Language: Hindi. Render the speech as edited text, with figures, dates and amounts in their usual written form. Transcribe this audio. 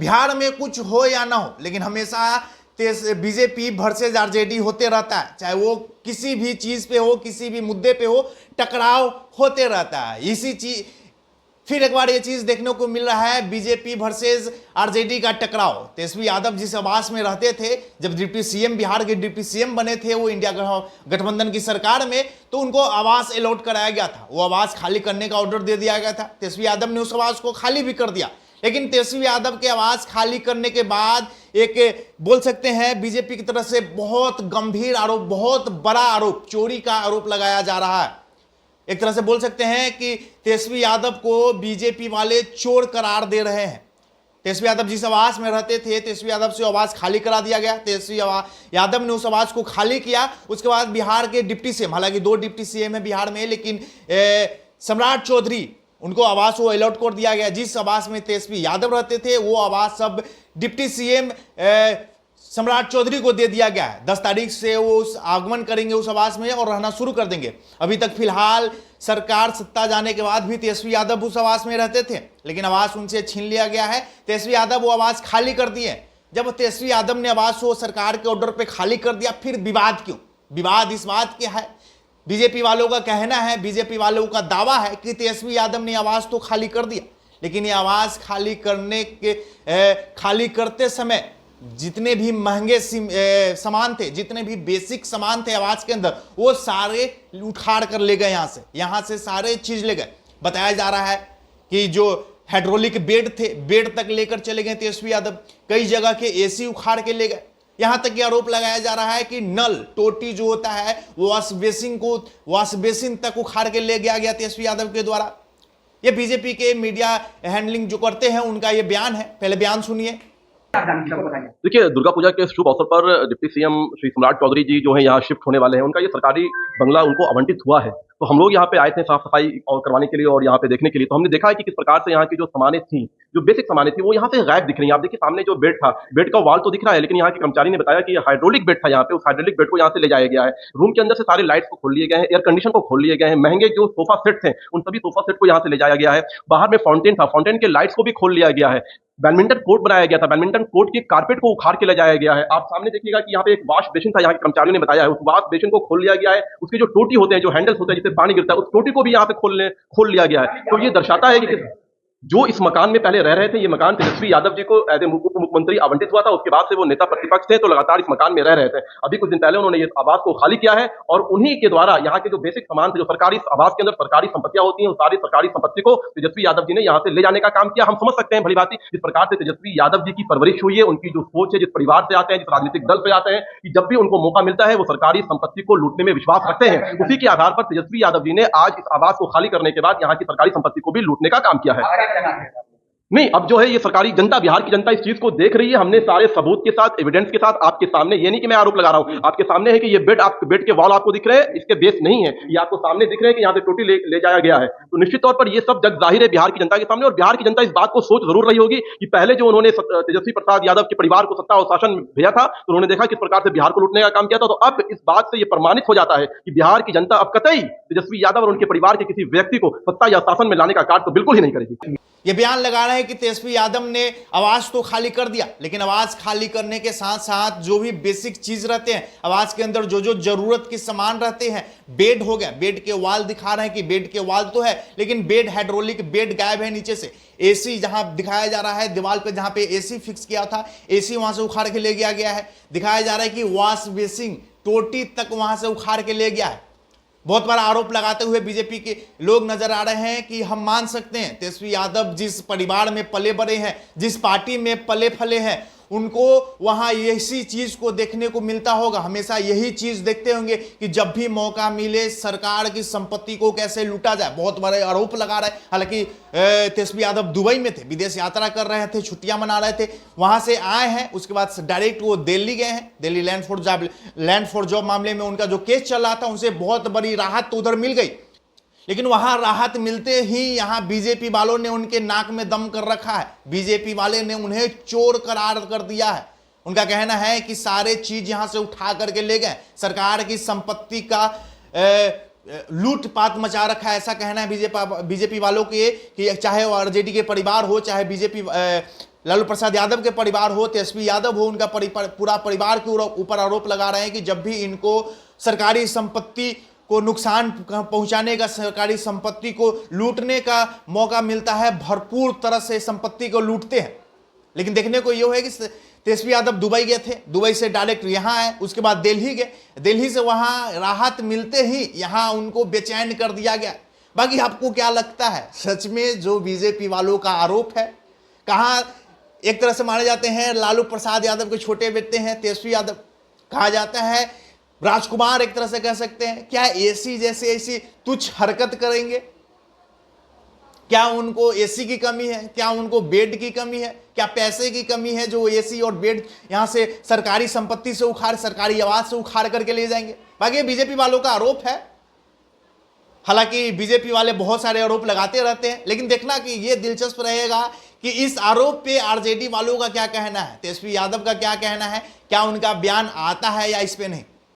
बिहार में कुछ हो या ना हो, लेकिन हमेशा बीजेपी वर्सेज आरजेडी होते रहता है, चाहे वो किसी भी चीज पे हो, किसी भी मुद्दे पे हो, टकराव होते रहता है। इसी चीज फिर एक बार ये चीज देखने को मिल रहा है, बीजेपी वर्सेज आरजेडी का टकराव। तेजस्वी यादव जिस आवास में रहते थे, जब डिप्टी सीएम, बिहार के डिप्टी सीएम बने थे वो इंडिया गठबंधन की सरकार में, तो उनको आवास अलॉट कराया गया था। वो आवास खाली करने का ऑर्डर दे दिया गया था। तेजस्वी यादव ने उस आवास को खाली भी कर दिया, लेकिन तेजस्वी यादव के आवास खाली करने के बाद एक बोल सकते हैं बीजेपी की तरफ से बहुत गंभीर आरोप, बहुत बड़ा आरोप, चोरी का आरोप लगाया जा रहा है। एक तरह से बोल सकते हैं कि तेजस्वी यादव को बीजेपी वाले चोर करार दे रहे हैं। तेजस्वी यादव जिस आवास में रहते थे, तेजस्वी यादव से आवास खाली करा दिया गया। तेजस्वी यादव ने उस आवास को खाली किया। उसके बाद बिहार के डिप्टी सीएम, हालांकि 2 डिप्टी सीएम है बिहार में, लेकिन सम्राट चौधरी, उनको आवास वो अलॉट कर दिया गया। जिस आवास में तेजस्वी यादव रहते थे वो आवास अब डिप्टी सीएम सम्राट चौधरी को दे दिया गया है। 10 तारीख से वो उस आगमन करेंगे उस आवास में और रहना शुरू कर देंगे। अभी तक फिलहाल सरकार सत्ता जाने के बाद भी तेजस्वी यादव उस आवास में रहते थे, लेकिन आवास उनसे छीन लिया गया है। तेजस्वी यादव वो आवास खाली कर दिए। जब तेजस्वी यादव ने आवास वो सरकार के ऑर्डर पे खाली कर दिया, फिर विवाद क्यों? विवाद इस बात के है, बीजेपी वालों का कहना है, बीजेपी वालों का दावा है कि तेजस्वी यादव ने आवास तो खाली कर दिया, लेकिन ये आवास खाली करते समय जितने भी महंगे सामान थे, जितने भी बेसिक सामान थे आवास के अंदर, वो सारे उखाड़ कर ले गए। यहां से सारे चीज ले गए। बताया जा रहा है कि जो हाइड्रोलिक बेड थे, बेड तक लेकर चले गए तेजस्वी यादव। कई जगह के एसी उखाड़ के ले गए। यहां तक ये आरोप लगाया जा रहा है कि नल, टोटी जो होता है, वॉश बेसिन तक उखाड़ के ले गया तेजस्वी यादव के द्वारा। ये बीजेपी के मीडिया हैंडलिंग जो करते हैं उनका ये बयान है। पहले बयान सुनिए। देखिए, दुर्गा पूजा के शुभ अवसर पर डिप्टी सीएम श्री सम्राट चौधरी जी जो है यहाँ शिफ्ट होने वाले हैं। उनका ये सरकारी बंगला उनको आवंटित हुआ है। तो हम लोग यहाँ पे आए थे साफ सफाई और करवाने के लिए और यहाँ पे देखने के लिए। तो हमने देखा है कि किस प्रकार से यहाँ की जो सामानें थी, जो बेसिक सामानें थी, वो यहाँ से गायब दिख रही हैं। आप देखिए सामने जो बेड था, बेड का वॉल तो दिख रहा है, लेकिन यहाँ के कर्मचारी ने बताया कि हाइड्रोलिक बेड था यहाँ पे। उस हाइड्रोलिक बेड को यहाँ से ले जाया गया है। रूम के अंदर से सारे लाइट्स को खोल लिए गए हैं, एयर कंडीशन को खोल लिए गए हैं। महंगे जो सोफा सेट थे, उन सभी सोफा सेट को यहाँ से ले जाया गया है। बाहर में फाउंटेन था, फाउंटेन के लाइट्स को भी खोल लिया गया है। बैडमिंटन कोर्ट बनाया गया था, बैडमिंटन कोर्ट के कारपेट को उखाड़ के ले जाया गया है। आप सामने देखिएगा कि यहाँ पे एक वॉश बेसिन था, यहाँ के कर्मचारियों ने बताया है, उस वॉश बेसिन को खोल लिया गया है। उसके जो टोटी होते हैं, जो हैंडल्स होते हैं जिससे पानी गिरता है, उस टोटी को भी यहाँ पे खोल लिया गया है। तो ये दर्शाता है कि जो इस मकान में पहले रह रहे थे, ये मकान तेजस्वी यादव जी को एज ए उप मुख्यमंत्री आवंटित हुआ था। उसके बाद से वो नेता प्रतिपक्ष थे, तो लगातार इस मकान में रह रहे थे। अभी कुछ दिन पहले उन्होंने ये आवास को खाली किया है और उन्हीं के द्वारा यहाँ के जो बेसिक सामान थे, जो सरकारी आवास के अंदर सरकारी संपत्तियां होती हैं, उस सारी सरकारी संपत्ति को तेजस्वी यादव जी ने यहाँ से ले जाने का काम किया। हम समझ सकते हैं भली भांति जिस प्रकार से तेजस्वी यादव जी की परवरिश हुई है, उनकी जो सोच है, जिस परिवार से आते हैं, जिस राजनीतिक दल से आते हैं, कि जब भी उनको मौका मिलता है वो सरकारी संपत्ति को लूटने में विश्वास रखते हैं। उसी के आधार पर तेजस्वी यादव जी ने आज इस आवास को खाली करने के बाद यहाँ की सरकारी संपत्ति को भी लूटने का काम किया है। नहीं, अब जो है ये सरकारी जनता, बिहार की जनता इस चीज को देख रही है। हमने सारे सबूत के साथ, एविडेंस के साथ आपके सामने, ये नहीं कि मैं आरोप लगा रहा हूं, आपके सामने है कि ये बेड के वॉल आपको दिख रहे हैं, इसके बेस नहीं है। ये आपको सामने दिख रहे हैं कि यहाँ से टोटी ले जाया गया है। तो निश्चित तौर पर ये सब जग जाहिर है बिहार की जनता के सामने। और बिहार की जनता इस बात को सोच जरूर रही होगी कि पहले जो उन्होंने तेजस्वी प्रसाद यादव के परिवार को सत्ता और शासन भेजा था, तो उन्होंने देखा किस प्रकार से बिहार को लूटने का काम किया था। तो अब इस बात से यह प्रमाणित हो जाता है कि बिहार की जनता अब कतई तेजस्वी यादव और उनके परिवार के किसी व्यक्ति को सत्ता या शासन में लाने का कार्य तो बिल्कुल ही नहीं करेगी। ये बयान लगा रहे हैं कि तेजस्वी यादव ने आवास तो खाली कर दिया, लेकिन आवास खाली करने के साथ साथ जो भी बेसिक चीज रहते हैं आवास के अंदर, जो जरूरत के सामान रहते हैं, बेड हो गया, बेड के वाल दिखा रहे हैं कि बेड के वाल तो है, लेकिन बेड, हाइड्रोलिक बेड गायब है नीचे से। एसी जहां दिखाया जा रहा है, दीवार पे जहां पे एसी फिक्स किया था, एसी वहां से उखाड़ के ले गया है। दिखाया जा रहा है कि वॉश बेसिन, टोटी तक वहां से उखाड़ के ले गया है। बहुत बड़ा आरोप लगाते हुए बीजेपी के लोग नजर आ रहे हैं कि हम मान सकते हैं तेजस्वी यादव जिस परिवार में पले बड़े हैं, जिस पार्टी में पले फले हैं, उनको वहां यही चीज को देखने को मिलता होगा। हमेशा यही चीज देखते होंगे कि जब भी मौका मिले सरकार की संपत्ति को कैसे लूटा जाए। बहुत बड़े आरोप लगा रहे हैं। हालांकि तेजस्वी यादव दुबई में थे, विदेश यात्रा कर रहे थे, छुट्टियां मना रहे थे, वहां से आए हैं। उसके बाद डायरेक्ट वो दिल्ली गए हैं। दिल्ली लैंड फॉर जॉब मामले में उनका जो केस चल रहा था, उनसे बहुत बड़ी राहत तो उधर मिल गई, लेकिन वहां राहत मिलते ही यहां बीजेपी वालों ने उनके नाक में दम कर रखा है। बीजेपी वाले ने उन्हें चोर करार कर दिया है। उनका कहना है कि सारे चीज यहां से उठा करके ले गए, सरकार की संपत्ति का लूटपाट मचा रखा है, ऐसा कहना है बीजेपी वालों के कि चाहे वो आरजेडी के परिवार हो, चाहे बीजेपी लालू प्रसाद यादव के परिवार हो, तेजस्वी यादव हो, उनका पूरा परिवार के ऊपर आरोप लगा रहे हैं कि जब भी इनको सरकारी संपत्ति को नुकसान पहुंचाने का, सरकारी संपत्ति को लूटने का मौका मिलता है, भरपूर तरह से संपत्ति को लूटते हैं। लेकिन देखने को यह है कि तेजस्वी यादव दुबई गए थे, दुबई से डायरेक्ट यहाँ आए, उसके बाद दिल्ली गए, दिल्ली से वहाँ राहत मिलते ही यहाँ उनको बेचैन कर दिया गया। बाकी आपको क्या लगता है, सच में जो बीजेपी वालों का आरोप है, कहाँ एक तरह से माने जाते हैं लालू प्रसाद यादव के छोटे बेटे हैं तेजस्वी यादव, कहा जाता है राजकुमार, एक तरह से कह सकते हैं, क्या एसी जैसे ऐसी तुच्छ हरकत करेंगे? क्या उनको एसी की कमी है? क्या उनको बेड की कमी है? क्या पैसे की कमी है जो एसी और बेड यहां से सरकारी संपत्ति से उखाड़, सरकारी आवाज से उखाड़ करके ले जाएंगे? बाकी बीजेपी वालों का आरोप है। हालांकि बीजेपी वाले बहुत सारे आरोप लगाते रहते हैं, लेकिन देखना कि यह दिलचस्प रहेगा कि इस आरोप पे आरजेडी वालों का क्या कहना है, तेजस्वी यादव का क्या कहना है, क्या उनका बयान आता है या इस पे नहीं।